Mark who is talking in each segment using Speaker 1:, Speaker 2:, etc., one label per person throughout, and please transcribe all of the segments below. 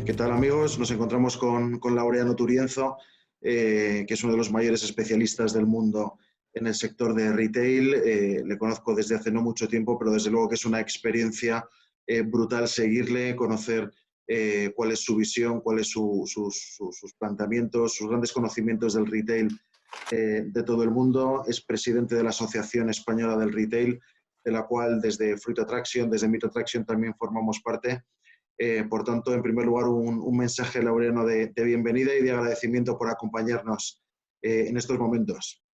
Speaker 1: ¿Qué tal, amigos? Nos encontramos con Laureano Turienzo, que es uno de los mayores especialistas del mundo en el sector de retail. Le conozco desde hace no mucho tiempo, pero desde luego que es una experiencia brutal seguirle, conocer cuál es su visión, cuáles sus planteamientos, sus grandes conocimientos del retail de todo el mundo. Es presidente de la Asociación Española del Retail, de la cual desde Fruit Attraction, desde Meat Attraction también formamos parte. Por tanto, en primer lugar, un mensaje, Laureano, de bienvenida y de agradecimiento por acompañarnos en estos momentos.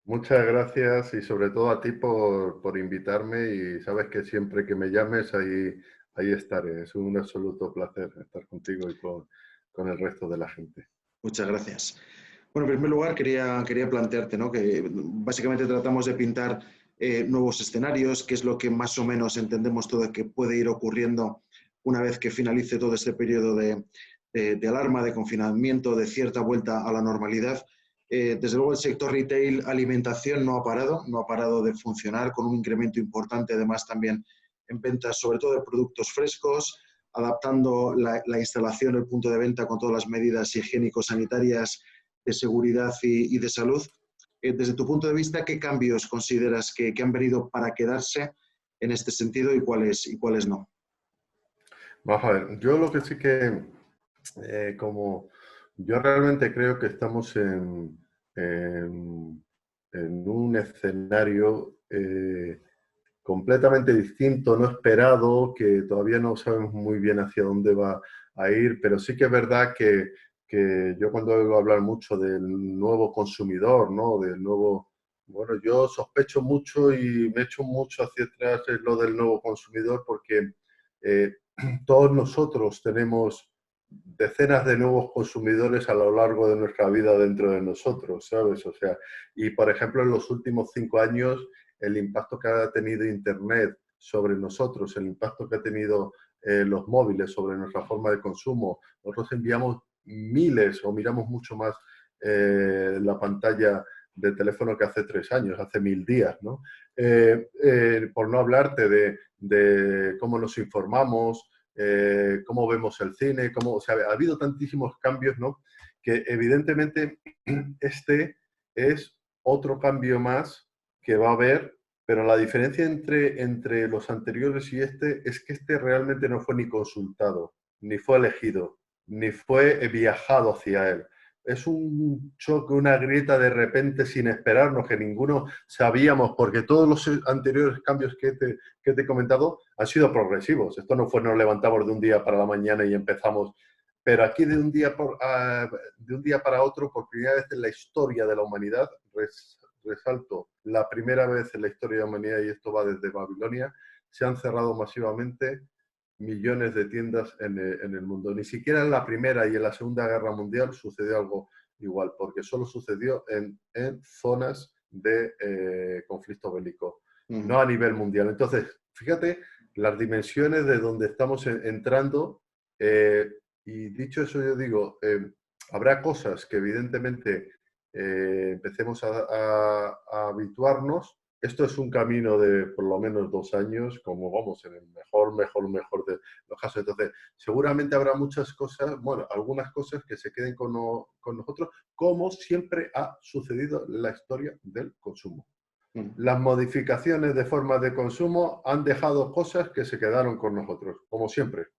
Speaker 2: Muchas gracias y sobre todo a ti por invitarme, y sabes que siempre que me llames ahí estaré. Es un absoluto placer estar contigo y con el resto de la gente.
Speaker 1: Muchas gracias. Bueno, en primer lugar, quería plantearte, ¿no?, que básicamente tratamos de pintar nuevos escenarios, qué es lo que más o menos entendemos todo que puede ir ocurriendo una vez que finalice todo este periodo de alarma, de confinamiento, de cierta vuelta a la normalidad. Desde luego el sector retail, alimentación no ha parado de funcionar, con un incremento importante además también en ventas, sobre todo de productos frescos, adaptando la instalación, el punto de venta con todas las medidas higiénico-sanitarias de seguridad y de salud. Desde tu punto de vista, ¿qué cambios consideras que han venido para quedarse en este sentido y cuáles no?
Speaker 2: Vamos a ver, yo lo que sí que, como yo realmente creo que estamos en un escenario completamente distinto, no esperado, que todavía no sabemos muy bien hacia dónde va a ir, pero sí que es verdad que yo cuando oigo hablar mucho del nuevo consumidor, ¿no? Del nuevo, bueno, yo sospecho mucho y me echo mucho hacia atrás en lo del nuevo consumidor, porque todos nosotros tenemos decenas de nuevos consumidores a lo largo de nuestra vida dentro de nosotros, ¿sabes? O sea, y por ejemplo, en los últimos 5 años, el impacto que ha tenido Internet sobre nosotros, el impacto que ha tenido los móviles sobre nuestra forma de consumo. Nosotros enviamos miles o miramos mucho más la pantalla de teléfono que hace 3 años, hace 1000 días, ¿no? Por no hablarte de cómo nos informamos, cómo vemos el cine, o sea, ha habido tantísimos cambios, ¿no?, que evidentemente este es otro cambio más que va a haber, pero la diferencia entre los anteriores y este es que este realmente no fue ni consultado, ni fue elegido, ni fue viajado hacia él. Es un choque, una grieta de repente sin esperarnos, que ninguno sabíamos, porque todos los anteriores cambios que te he comentado han sido progresivos. Esto no fue nos levantamos de un día para la mañana y empezamos, pero aquí de un día para otro, por primera vez en la historia de la humanidad, resalto, la primera vez en la historia de la humanidad, y esto va desde Babilonia, se han cerrado masivamente millones de tiendas en el mundo. Ni siquiera en la Primera y en la Segunda Guerra Mundial sucedió algo igual, porque solo sucedió en zonas de conflicto bélico, no a nivel mundial. Entonces, fíjate las dimensiones de donde estamos entrando, y dicho eso, yo digo, habrá cosas que evidentemente empecemos a habituarnos. Esto es un camino de por lo menos 2 años, como vamos, en el mejor de los casos. Entonces, seguramente habrá muchas cosas, bueno, algunas cosas que se queden con nosotros, como siempre ha sucedido en la historia del consumo. Las modificaciones de formas de consumo han dejado cosas que se quedaron con nosotros, como siempre.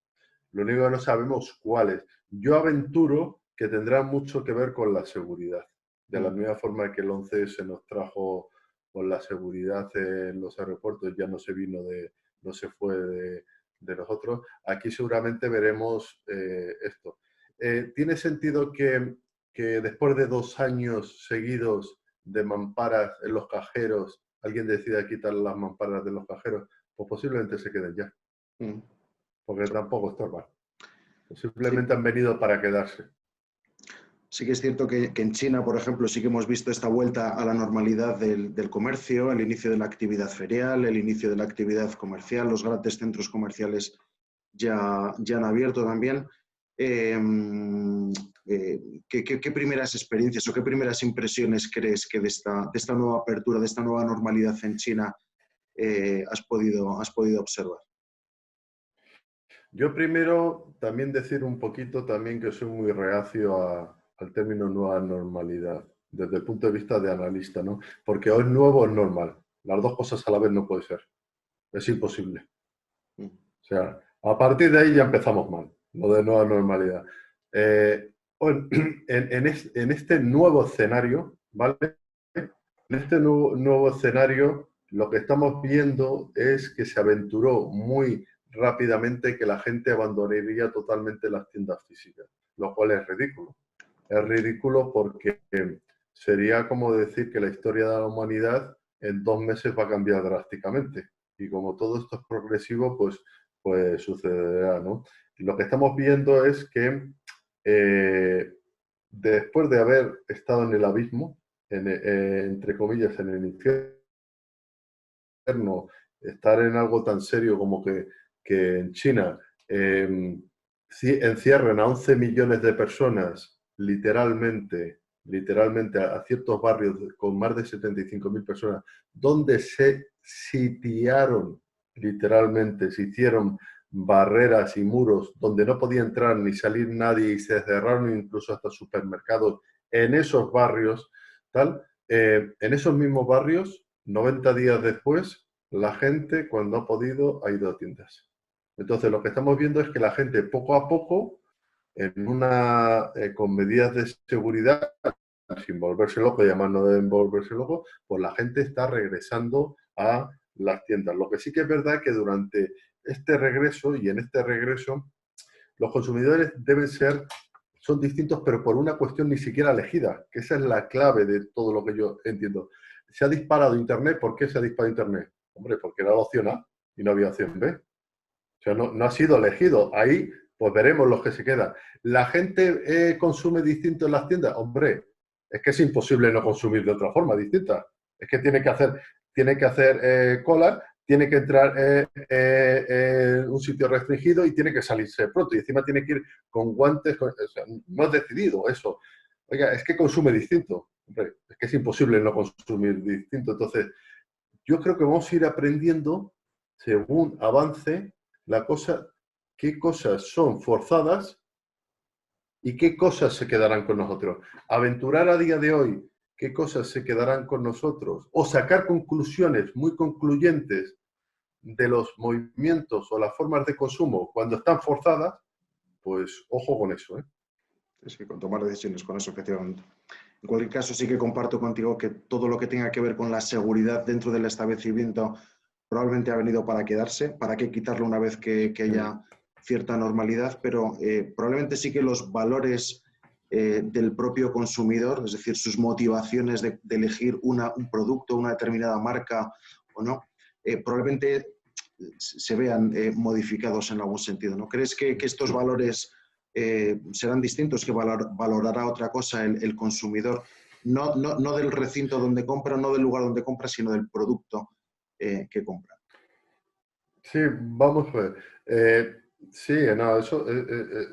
Speaker 2: Lo único que no sabemos cuáles. Yo aventuro que tendrá mucho que ver con la seguridad. De la misma forma que el 11S nos trajo con la seguridad en los aeropuertos, ya no se fue de nosotros. Aquí seguramente veremos esto. ¿Tiene sentido que después de 2 años seguidos de mamparas en los cajeros, alguien decida quitar las mamparas de los cajeros? Pues posiblemente se queden ya. Porque tampoco estorban. Simplemente
Speaker 1: Sí.
Speaker 2: han venido para quedarse.
Speaker 1: Sí que es cierto que en China, por ejemplo, sí que hemos visto esta vuelta a la normalidad del comercio, el inicio de la actividad ferial, el inicio de la actividad comercial, los grandes centros comerciales ya han abierto también. ¿Qué primeras experiencias o qué primeras impresiones crees que de esta nueva apertura, de esta nueva normalidad en China has podido observar?
Speaker 2: Yo primero también decir un poquito también que soy muy reacio al término nueva normalidad, desde el punto de vista de analista, ¿no? Porque o es nuevo o es normal. Las dos cosas a la vez no puede ser. Es imposible. O sea, a partir de ahí ya empezamos mal, lo de nueva normalidad. Bueno, en este nuevo escenario, ¿vale? En este nuevo escenario, lo que estamos viendo es que se aventuró muy rápidamente que la gente abandonaría totalmente las tiendas físicas, lo cual es ridículo. Es ridículo porque sería como decir que la historia de la humanidad en 2 meses va a cambiar drásticamente. Y como todo esto es progresivo, pues sucederá, ¿no? Y lo que estamos viendo es que eh, después de haber estado en el abismo, entre comillas, en el infierno, estar en algo tan serio como que en China encierren a 11 millones de personas literalmente a ciertos barrios con más de 75.000 personas, donde se sitiaron literalmente, se hicieron barreras y muros donde no podía entrar ni salir nadie y se cerraron incluso hasta supermercados en esos barrios, tal, en esos mismos barrios, 90 días después, la gente, cuando ha podido, ha ido a tiendas. Entonces, lo que estamos viendo es que la gente, poco a poco, con medidas de seguridad, sin volverse loco, llamando de volverse loco, pues la gente está regresando a las tiendas. Lo que sí que es verdad es que durante este regreso y en este regreso, los consumidores son distintos, pero por una cuestión ni siquiera elegida, que esa es la clave de todo lo que yo entiendo. Se ha disparado Internet. ¿Por qué se ha disparado Internet? Hombre, porque era la opción A y no había opción B. O sea, no ha sido elegido. Ahí, pues veremos los que se quedan. ¿La gente consume distinto en las tiendas? Hombre, es que es imposible no consumir de otra forma distinta. Es que tiene que hacer cola, tiene que entrar en un sitio restringido y tiene que salirse pronto. Y encima tiene que ir con guantes. O sea, no has decidido eso. Oiga, es que consume distinto. Hombre, es que es imposible no consumir distinto. Entonces, yo creo que vamos a ir aprendiendo, según avance, qué cosas son forzadas y qué cosas se quedarán con nosotros. Aventurar a día de hoy qué cosas se quedarán con nosotros o sacar conclusiones muy concluyentes de los movimientos o las formas de consumo cuando están forzadas, pues ojo con eso, ¿eh?
Speaker 1: Es que con tomar decisiones con eso, efectivamente. En cualquier caso, sí que comparto contigo que todo lo que tenga que ver con la seguridad dentro del establecimiento probablemente ha venido para quedarse. ¿Para qué quitarlo una vez que haya cierta normalidad? Pero probablemente sí que los valores del propio consumidor, es decir, sus motivaciones de elegir un producto, una determinada marca o no, probablemente se vean modificados en algún sentido. ¿No crees que estos valores serán distintos, que valorará otra cosa el consumidor, no del recinto donde compra, no del lugar donde compra, sino del producto que compra?
Speaker 2: Sí, vamos a ver. Sí, no, eso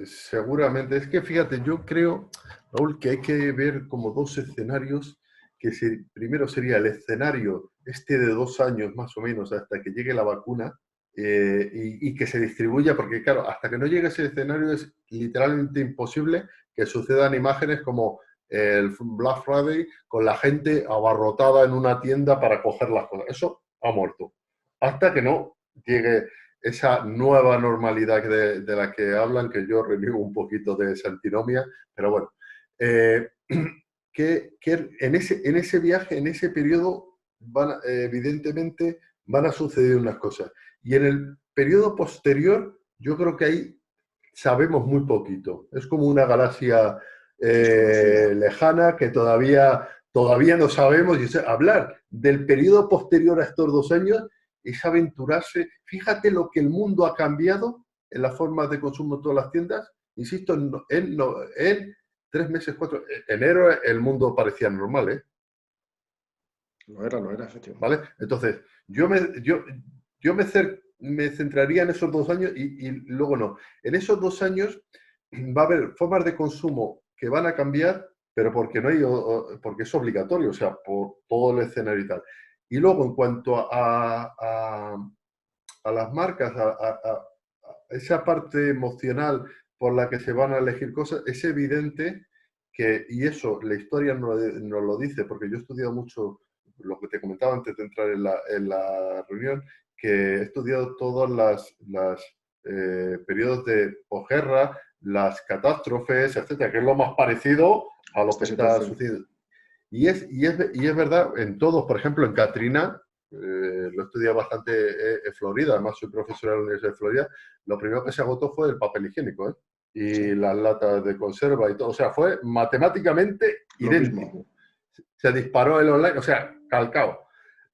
Speaker 2: seguramente. Es que fíjate, yo creo, Raúl, que hay que ver como dos escenarios, primero sería el escenario este de 2 años más o menos hasta que llegue la vacuna y que se distribuya, porque claro, hasta que no llegue ese escenario es literalmente imposible que sucedan imágenes como el Black Friday con la gente abarrotada en una tienda para coger las cosas. Eso ha muerto. Hasta que no llegue esa nueva normalidad de la que hablan, que yo reniego un poquito de esa antinomia, pero bueno, que en ese viaje, en ese periodo, evidentemente van a suceder unas cosas. Y en el periodo posterior, yo creo que ahí sabemos muy poquito. Es como una galaxia lejana que todavía no sabemos. Y hablar del periodo posterior a estos 2 años es aventurarse. Fíjate lo que el mundo ha cambiado en las formas de consumo de todas las tiendas. Insisto, en 3 meses, 4, enero el mundo parecía normal, ¿eh?
Speaker 1: Lo era, efectivamente.
Speaker 2: ¿Vale? Entonces, me centraría en esos 2 años y luego no. En esos 2 años va a haber formas de consumo que van a cambiar, pero porque no hay, porque es obligatorio, o sea, por todo el escenario y tal. Y luego, en cuanto a las marcas, esa parte emocional por la que se van a elegir cosas, es evidente que, y eso la historia nos lo dice, porque yo he estudiado mucho lo que te comentaba antes de entrar en la reunión, que he estudiado todos las periodos de posguerra, las catástrofes, etcétera, que es lo más parecido a lo que
Speaker 1: Esta
Speaker 2: está
Speaker 1: situación.
Speaker 2: sucediendo. Y es verdad, en todos, por ejemplo, en Katrina, lo he estudiado bastante en Florida, además soy profesor en la Universidad de Florida, lo primero que se agotó fue el papel higiénico, ¿eh?
Speaker 1: Sí,
Speaker 2: Y las latas de conserva y todo, o sea, fue matemáticamente
Speaker 1: lo mismo.
Speaker 2: idéntico. Se disparó el online, o sea, calcado.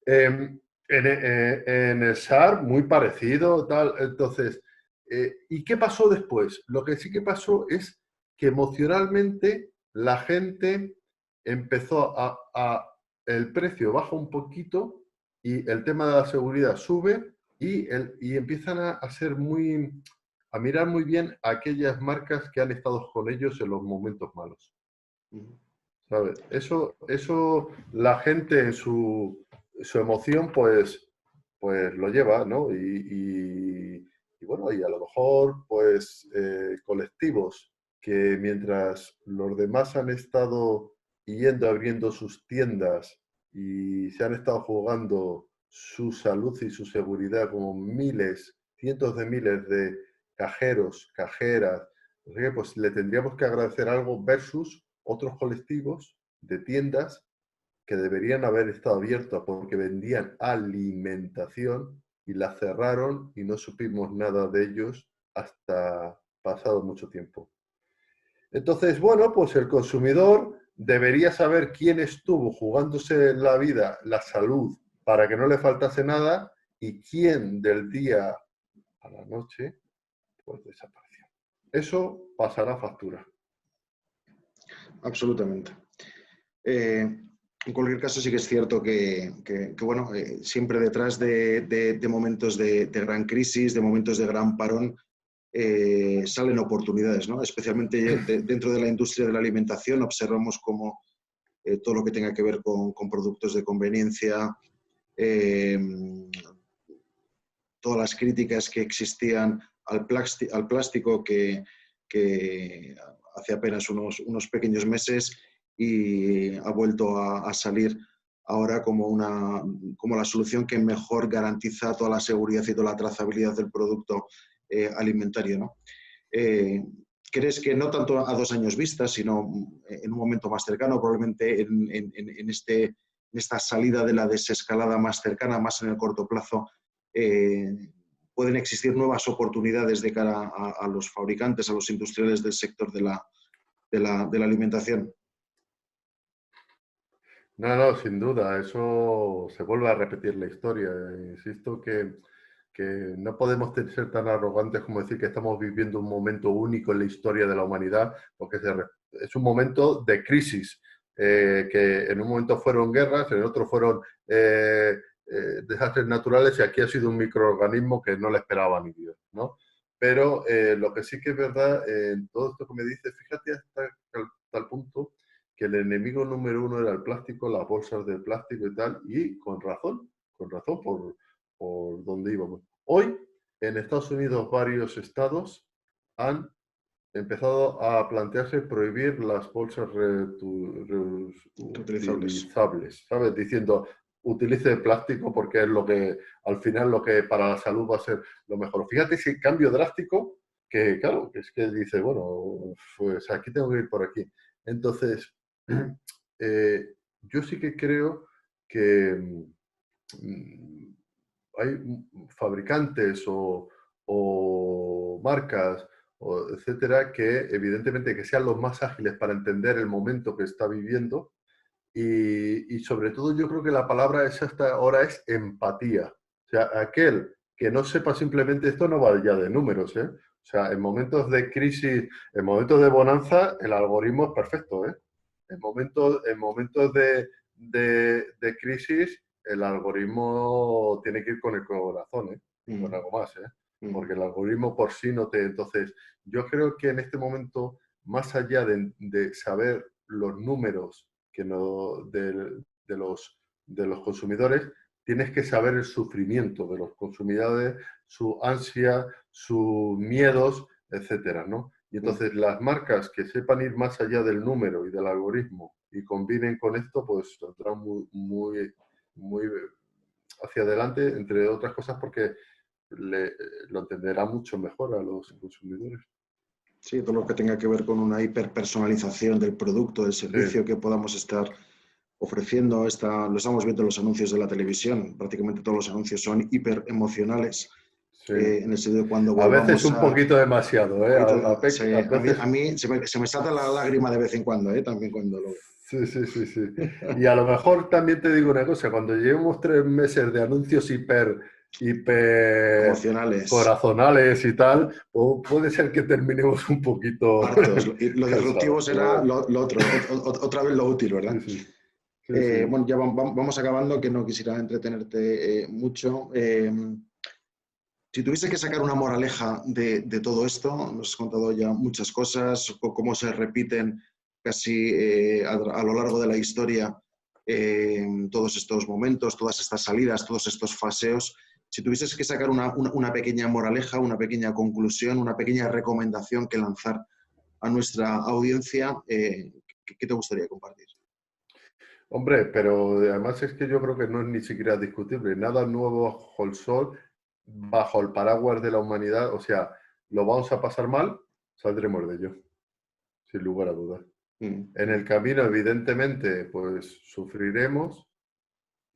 Speaker 2: En el SAR, muy parecido, tal. Entonces, ¿y qué pasó después? Lo que sí que pasó es que emocionalmente la gente empezó el precio baja un poquito y el tema de la seguridad sube y empiezan a ser a mirar muy bien a aquellas marcas que han estado con ellos en los momentos malos. ¿Sabes? Eso la gente en su emoción, pues lo lleva, ¿no? Y bueno, y a lo mejor, pues, colectivos que mientras los demás han estado yendo abriendo sus tiendas y se han estado jugando su salud y su seguridad como miles, cientos de miles de cajeros, cajeras, no sé qué, pues le tendríamos que agradecer algo versus otros colectivos de tiendas que deberían haber estado abiertas porque vendían alimentación y la cerraron y no supimos nada de ellos hasta pasado mucho tiempo. Entonces, bueno, pues el consumidor debería saber quién estuvo jugándose la vida, la salud, para que no le faltase nada y quién del día a la noche pues desapareció. Eso pasará factura.
Speaker 1: Absolutamente. En cualquier caso, sí que es cierto bueno, siempre detrás de momentos de gran crisis, de momentos de gran parón, salen oportunidades, ¿no? Especialmente dentro de la industria de la alimentación, observamos cómo todo lo que tenga que ver con productos de conveniencia, eh, todas las críticas que existían al plástico que hace apenas unos pequeños meses y ha vuelto a salir ahora como la solución que mejor garantiza toda la seguridad y toda la trazabilidad del producto alimentario, ¿no? Eh, ¿Crees que no tanto a 2 años vista, sino en un momento más cercano, probablemente en esta salida de la desescalada más cercana, más en el corto plazo, pueden existir nuevas oportunidades de cara a los fabricantes, a los industriales del sector de la alimentación?
Speaker 2: No, no, sin duda, eso se vuelve a repetir la historia. Insisto que no podemos ser tan arrogantes como decir que estamos viviendo un momento único en la historia de la humanidad, porque es un momento de crisis, que en un momento fueron guerras, en otro fueron desastres naturales y aquí ha sido un microorganismo que no le esperaba ni Dios, ¿no? Pero lo que sí que es verdad, en todo esto que me dices, fíjate hasta tal punto que el enemigo número uno era el plástico, las bolsas de plástico y tal, y con razón por dónde íbamos. Hoy, en Estados Unidos, varios estados han empezado a plantearse prohibir las bolsas
Speaker 1: Reutilizables.
Speaker 2: reutilizables, ¿sabes? Diciendo, utilice plástico porque es lo que, al final, lo que para la salud va a ser lo mejor. Fíjate ese cambio drástico que, claro, es que dice, bueno, pues aquí tengo que ir por aquí. Entonces, yo sí que creo que hay fabricantes o marcas, etcétera, que evidentemente que sean los más ágiles para entender el momento que está viviendo y sobre todo yo creo que la palabra es hasta ahora es empatía. O sea, aquel que no sepa simplemente esto no va ya de números, ¿eh? O sea, en momentos de crisis, en momentos de bonanza, el algoritmo es perfecto, ¿eh? En momentos de crisis, el algoritmo tiene que ir con el corazón, ¿eh? Y con
Speaker 1: Mm,
Speaker 2: algo más, ¿eh?
Speaker 1: mm.
Speaker 2: Porque el algoritmo por sí no te... Entonces, yo creo que en este momento, más allá de saber los números que no, de los consumidores, tienes que saber el sufrimiento de los consumidores, su ansia, sus miedos, etcétera, ¿no? Y entonces las marcas que sepan ir más allá del número y del algoritmo y combinen con esto, pues saldrán muy hacia adelante, entre otras cosas porque lo entenderá mucho mejor a los consumidores.
Speaker 1: Sí, todo lo que tenga que ver con una hiperpersonalización del producto, del
Speaker 2: Sí,
Speaker 1: servicio que podamos estar ofreciendo. Lo estamos viendo en los anuncios de la televisión. Prácticamente todos los anuncios son hiperemocionales.
Speaker 2: sí.
Speaker 1: En el sentido de cuando
Speaker 2: A veces
Speaker 1: volvamos
Speaker 2: un
Speaker 1: a...
Speaker 2: poquito demasiado, ¿eh? A
Speaker 1: A
Speaker 2: veces
Speaker 1: mí se me salta la lágrima de vez en cuando, también cuando lo veo.
Speaker 2: sí, sí, sí, sí. Y a lo mejor también te digo una cosa, cuando llevemos 3 meses de anuncios hiper
Speaker 1: Emocionales,
Speaker 2: corazonales y tal, puede ser que terminemos un poquito
Speaker 1: hartos. Y lo disruptivo
Speaker 2: cansados, pero
Speaker 1: será
Speaker 2: bueno,
Speaker 1: lo otro, otra vez lo útil, ¿verdad?
Speaker 2: sí, sí, sí, sí.
Speaker 1: Bueno, ya vamos acabando, que no quisiera entretenerte mucho. Si tuviese que sacar una moraleja de todo esto, nos has contado ya muchas cosas, cómo se repiten casi a lo largo de la historia todos estos momentos, todas estas salidas, todos estos faseos. Si tuvieses que sacar una pequeña moraleja, una pequeña conclusión, una pequeña recomendación que lanzar a nuestra audiencia, ¿qué te gustaría compartir?
Speaker 2: Hombre, pero además es que yo creo que no es ni siquiera discutible. Nada nuevo bajo el sol, bajo el paraguas de la humanidad. O sea, lo vamos a pasar mal, saldremos de ello, sin lugar a dudas.
Speaker 1: Mm,
Speaker 2: En el camino, evidentemente, pues sufriremos.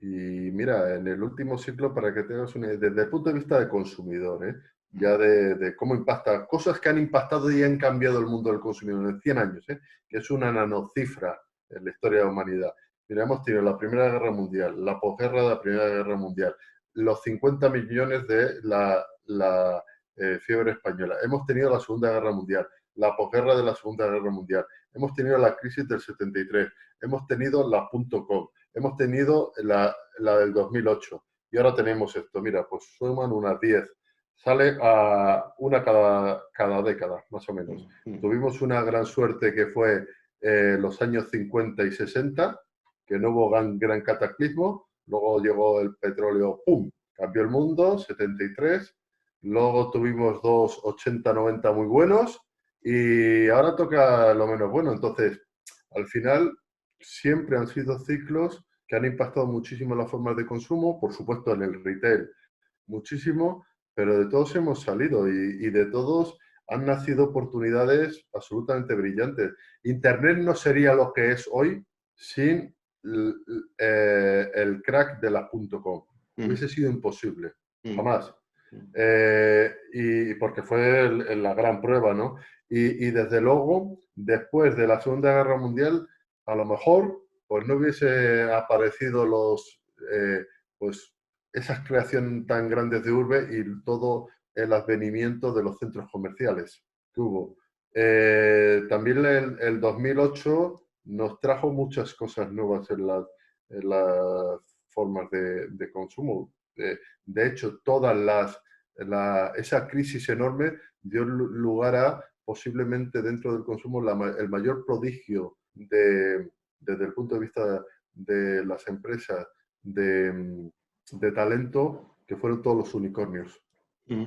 Speaker 2: Y mira, en el último ciclo, para que tengas una idea, desde el punto de vista de consumidor,
Speaker 1: mm,
Speaker 2: ya de cómo impacta, cosas que han impactado y han cambiado el mundo del consumidor en 100 años, que es una nanocifra en la historia de la humanidad. Mira, hemos tenido la Primera Guerra Mundial, la posguerra de la Primera Guerra Mundial, los 50 millones de la fiebre española. Hemos tenido la Segunda Guerra Mundial, la posguerra de la Segunda Guerra Mundial. Hemos tenido la crisis del 73. Hemos tenido la .com. Hemos tenido la del 2008. Y ahora tenemos esto. Mira, pues suman unas 10. Sale a una cada década, más o menos.
Speaker 1: mm,
Speaker 2: Tuvimos una gran suerte que fue los años 50 y 60, que no hubo gran cataclismo. Luego llegó el petróleo, ¡pum! Cambió el mundo, 73. Luego tuvimos dos 80-90 muy buenos. Y ahora toca lo menos bueno. Entonces, al final, siempre han sido ciclos que han impactado muchísimo en las formas de consumo, por supuesto en el retail, muchísimo, pero de todos hemos salido y de todos han nacido oportunidades absolutamente brillantes. Internet no sería lo que es hoy sin el crack de las .com.
Speaker 1: mm,
Speaker 2: Hubiese sido imposible,
Speaker 1: mm,
Speaker 2: jamás.
Speaker 1: mm.
Speaker 2: Y porque fue la gran prueba, ¿no? Y desde luego, después de la Segunda Guerra Mundial, a lo mejor pues no hubiese aparecido pues esas creaciones tan grandes de urbe y todo el advenimiento de los centros comerciales que hubo. También el 2008 nos trajo muchas cosas nuevas en las formas de consumo. De hecho, esa crisis enorme dio lugar a posiblemente dentro del consumo el mayor prodigio desde el punto de vista de las empresas de talento, que fueron todos los unicornios
Speaker 1: Mm.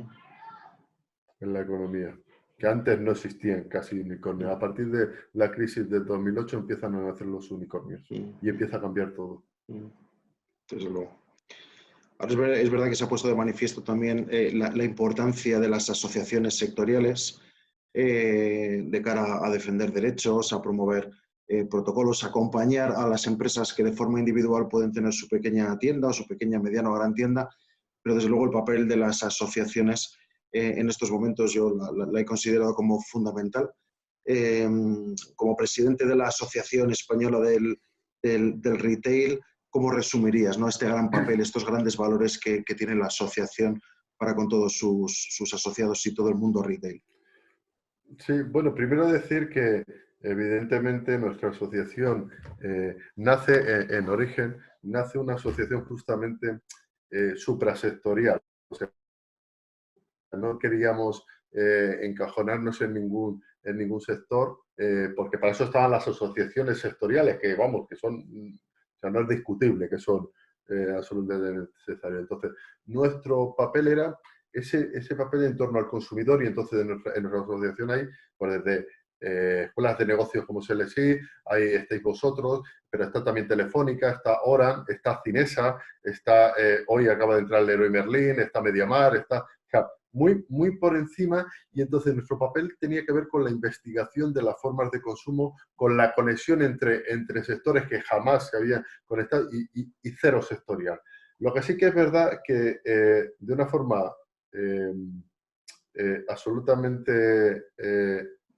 Speaker 2: en la economía, que antes no existían casi unicornios. A partir de la crisis de 2008 empiezan a nacer los unicornios
Speaker 1: Mm,
Speaker 2: y empieza a cambiar todo.
Speaker 1: mm, desde luego. Ahora es verdad que se ha puesto de manifiesto también la importancia de las asociaciones sectoriales de cara a defender derechos, a promover protocolos, a acompañar a las empresas que de forma individual pueden tener su pequeña tienda o su pequeña, mediana o gran tienda, pero desde luego el papel de las asociaciones en estos momentos yo la he considerado como fundamental. Eh, Como presidente de la Asociación Española del Retail, ¿cómo resumirías, ¿no?, este gran papel, estos grandes valores que tiene la asociación para con todos sus asociados y todo el mundo retail?
Speaker 2: Sí, bueno, primero decir que evidentemente nuestra asociación nace en origen, nace una asociación justamente suprasectorial. O sea, no queríamos encajonarnos en ningún sector, porque para eso estaban las asociaciones sectoriales, que vamos, que son, o sea, no es discutible que son absolutamente necesarias. Entonces, nuestro papel era ese papel en torno al consumidor y entonces en nuestra asociación hay, pues desde escuelas de negocios como SLSI, ahí estáis vosotros, pero está también Telefónica, está Oran, está Cinesa, está, hoy acaba de entrar Leroy Merlin, está Mediamar, está, o sea, muy por encima, y entonces nuestro papel tenía que ver con la investigación de las formas de consumo, con la conexión entre sectores que jamás se habían conectado y cero sectorial. Lo que sí que es verdad que de una forma eh, absolutamente,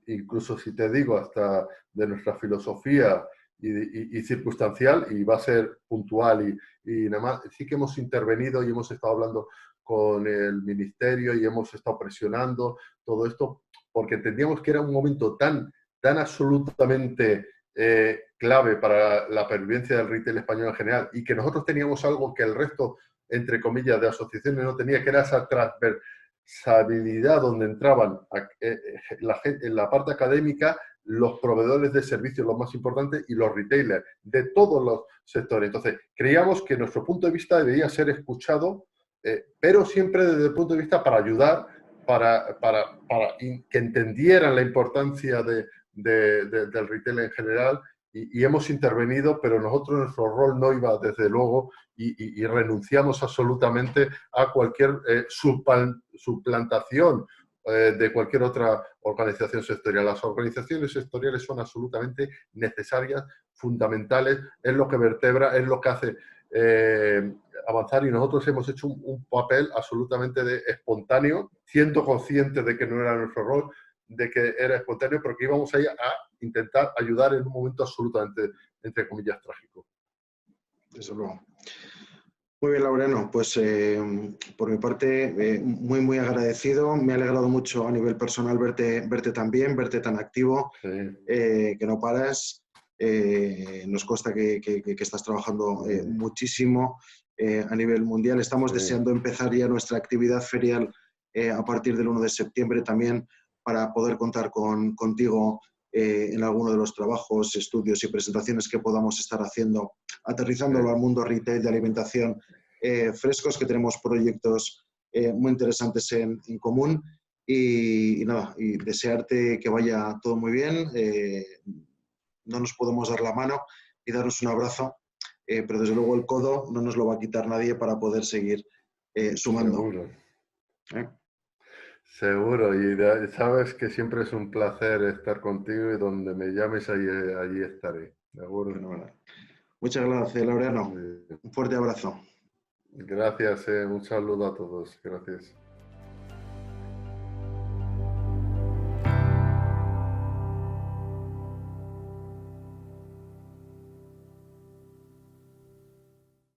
Speaker 2: incluso si te digo, hasta de nuestra filosofía y circunstancial, y va a ser puntual y nada más, sí que hemos intervenido y hemos estado hablando con el ministerio y hemos estado presionando todo esto porque entendíamos que era un momento tan absolutamente clave para la pervivencia del retail español en general, y que nosotros teníamos algo que el resto, entre comillas, de asociaciones no tenía, que era esa transversalidad donde entraban la gente, en la parte académica, los proveedores de servicios, los más importantes, y los retailers de todos los sectores. Entonces, creíamos que nuestro punto de vista debía ser escuchado, pero siempre desde el punto de vista para ayudar, para que entendieran la importancia del retail en general, y hemos intervenido, pero nosotros, nuestro rol no iba, desde luego, y renunciamos absolutamente a cualquier suplantación de cualquier otra organización sectorial. Las organizaciones sectoriales son absolutamente necesarias, fundamentales, es lo que vertebra, es lo que hace avanzar, y nosotros hemos hecho un papel absolutamente espontáneo, siendo conscientes de que no era nuestro rol, de que era espontáneo, porque íbamos ahí a intentar ayudar en un momento absolutamente, entre comillas, trágico.
Speaker 1: Desde luego. Muy bien, Laureano. Pues por mi parte, muy agradecido. Me ha alegrado mucho a nivel personal verte también, verte tan activo,
Speaker 2: Sí.
Speaker 1: que no paras. Nos consta que estás trabajando muchísimo a nivel mundial. Estamos deseando empezar ya nuestra actividad ferial a partir del 1 de septiembre también, para poder contar contigo en alguno de los trabajos, estudios y presentaciones que podamos estar haciendo, aterrizándolo al mundo retail de alimentación frescos, que tenemos proyectos muy interesantes en común. Y nada, y desearte que vaya todo muy bien. No nos podemos dar la mano y darnos un abrazo, pero desde luego el codo no nos lo va a quitar nadie para poder seguir sumando.
Speaker 2: Seguro. Seguro, y sabes que siempre es un placer estar contigo, y donde me llames allí estaré. ¿De acuerdo?
Speaker 1: Fenomenal. Muchas gracias, Laureano. Un fuerte abrazo.
Speaker 2: Gracias, un saludo a todos. Gracias.